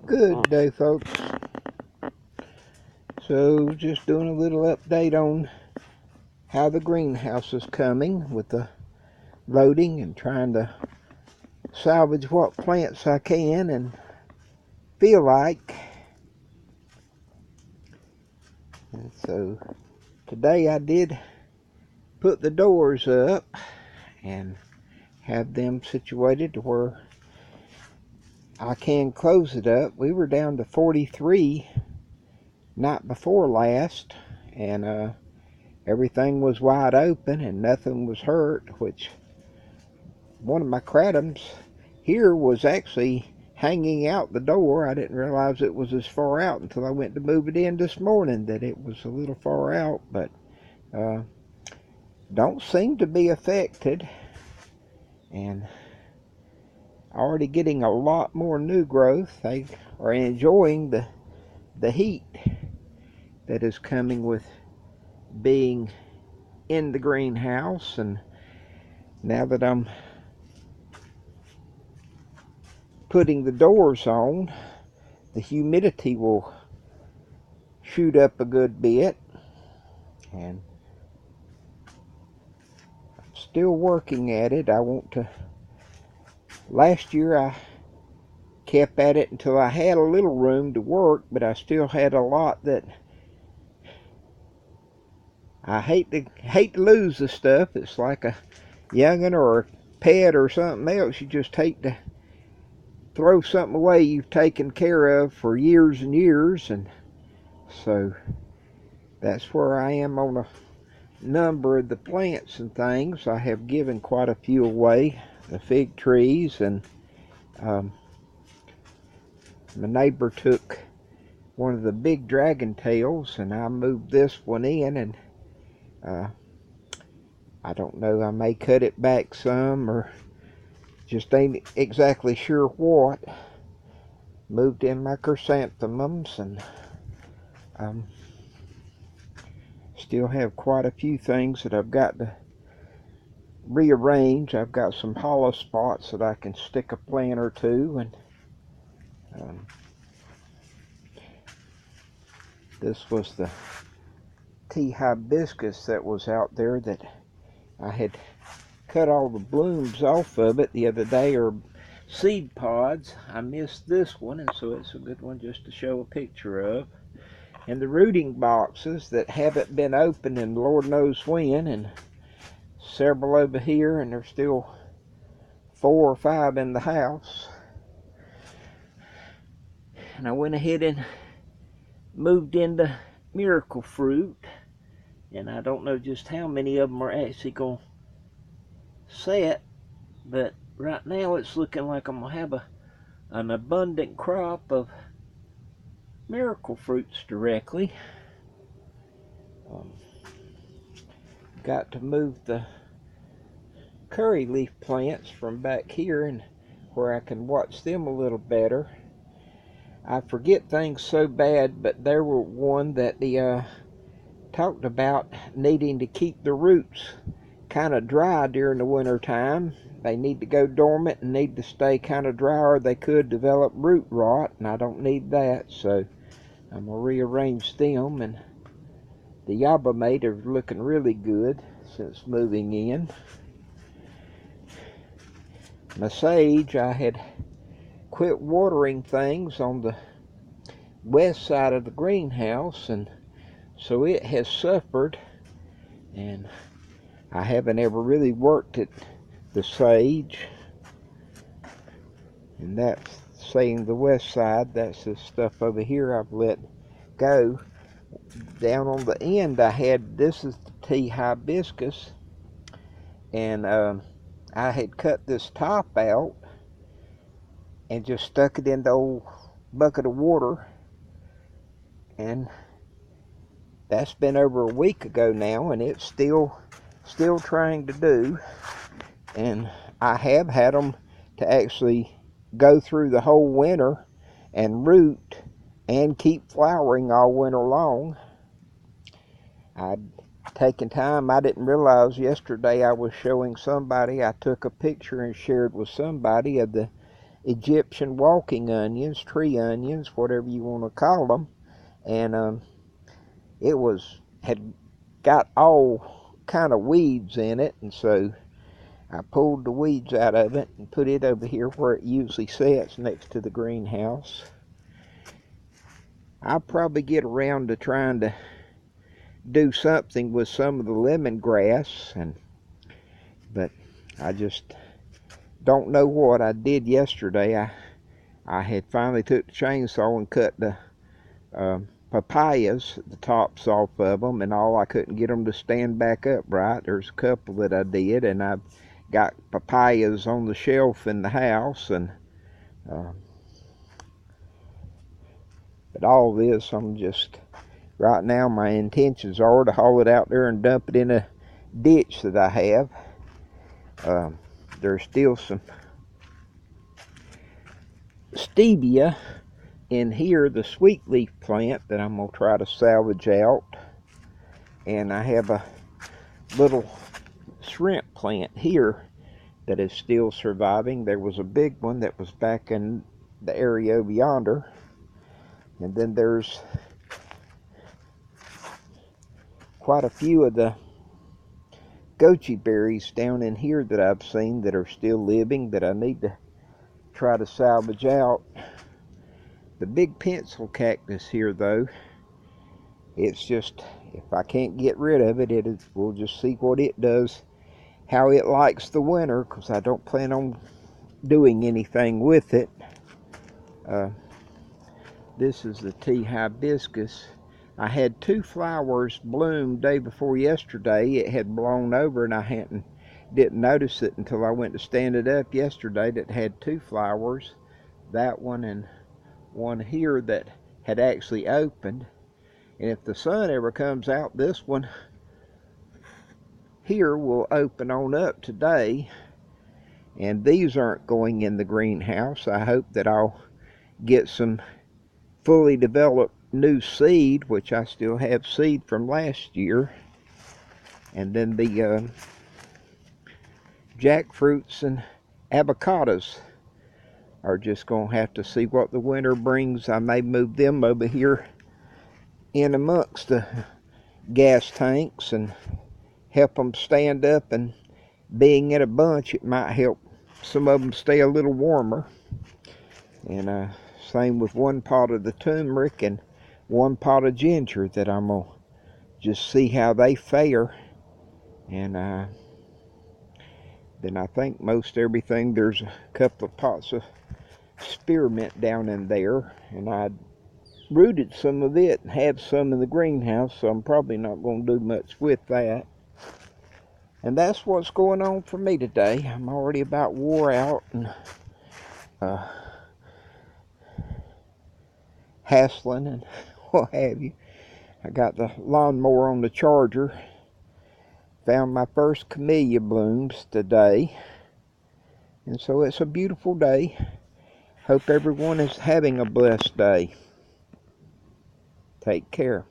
Good day, folks. So, just doing a little update on how the greenhouse is coming with the loading and trying to salvage what plants I can and feel like. And so, today I did put the doors up and have them situated to where I can close it up. We were down to 43 night before last, and everything was wide open and nothing was hurt, which one of my cratums here was actually hanging out the door. I didn't realize it was as far out until I went to move it in this morning, that it was a little far out, but don't seem to be affected, and already getting a lot more new growth. They are enjoying the heat that is coming with being in the greenhouse. And now that I'm putting the doors on, the humidity will shoot up a good bit, and I'm still working at it. Last year I kept at it until I had a little room to work, but I still had a lot that I hate to lose the stuff. It's like a young'un or a pet or something else. You just hate to throw something away you've taken care of for years and years. And so that's where I am on a number of the plants and things. I have given quite a few away, the fig trees, and my neighbor took one of the big dragon tails, and I moved this one in, and I don't know, I may cut it back some, or just ain't exactly sure what. Moved in my chrysanthemums, and still have quite a few things that I've got to rearrange. I've got some hollow spots that I can stick a plant or two, and this was the tea hibiscus that was out there that I had cut all the blooms off of it the other day, or seed pods. I missed this one, and so it's a good one just to show a picture of. And the rooting boxes that haven't been opened in Lord knows when, and several over here, and there's still 4 or 5 in the house. And I went ahead and moved into miracle fruit, and I don't know just how many of them are actually going to set, but right now it's looking like I'm going to have an abundant crop of miracle fruits directly. Got to move the curry leaf plants from back here and where I can watch them a little better. I forget things so bad, but there were one that the talked about needing to keep the roots kind of dry during the winter time. They need to go dormant and need to stay kind of dry, or they could develop root rot, and I don't need that, so I'm going to rearrange them. And the yerba mate are looking really good since moving in. My sage, I had quit watering things on the west side of the greenhouse, and so it has suffered, and I haven't ever really worked at the sage. And that's saying the west side, that's the stuff over here I've let go. Down on the end I had, this is the tea hibiscus, and I had cut this top out and just stuck it in the old bucket of water, and that's been over a week ago now, and it's still trying to do. And I have had them to actually go through the whole winter and root and keep flowering all winter long. I'd taken time, I didn't realize yesterday I was showing somebody, I took a picture and shared with somebody of the Egyptian walking onions, tree onions, whatever you want to call them. And it had got all kind of weeds in it, and so I pulled the weeds out of it and put it over here where it usually sits next to the greenhouse. I'll probably get around to trying to do something with some of the lemongrass, but I just don't know what I did yesterday. I had finally took the chainsaw and cut the papayas, the tops off of them, and all. I couldn't get them to stand back upright. There's a couple that I did, and I've got papayas on the shelf in the house, and but all this, I'm just, right now my intentions are to haul it out there and dump it in a ditch that I have. There's still some stevia in here, the sweet leaf plant, that I'm going to try to salvage out. And I have a little shrimp plant here that is still surviving. There was a big one that was back in the area over yonder. And then there's quite a few of the goji berries down in here that I've seen that are still living that I need to try to salvage out. The big pencil cactus here, though, it's just, if I can't get rid of it, we'll just see what it does, how it likes the winter, because I don't plan on doing anything with it. This is the tea hibiscus. I had 2 flowers bloom day before yesterday. It had blown over, and I didn't notice it until I went to stand it up yesterday. That had 2 flowers, that one and one here that had actually opened. And if the sun ever comes out, this one here will open on up today. And these aren't going in the greenhouse. I hope that I'll get some fully developed new seed, which I still have seed from last year. And then the jackfruits and avocados are just going to have to see what the winter brings. I may move them over here in amongst the gas tanks and help them stand up, and being in a bunch, it might help some of them stay a little warmer. And same with 1 pot of the turmeric and 1 pot of ginger that I'm going to just see how they fare. And then I think most everything, there's a couple of pots of spearmint down in there, and I rooted some of it and have some in the greenhouse, so I'm probably not going to do much with that. And that's what's going on for me today. I'm already about wore out and hassling and what have you. I got the lawnmower on the charger. Found my first camellia blooms today. And so it's a beautiful day. Hope everyone is having a blessed day. Take care.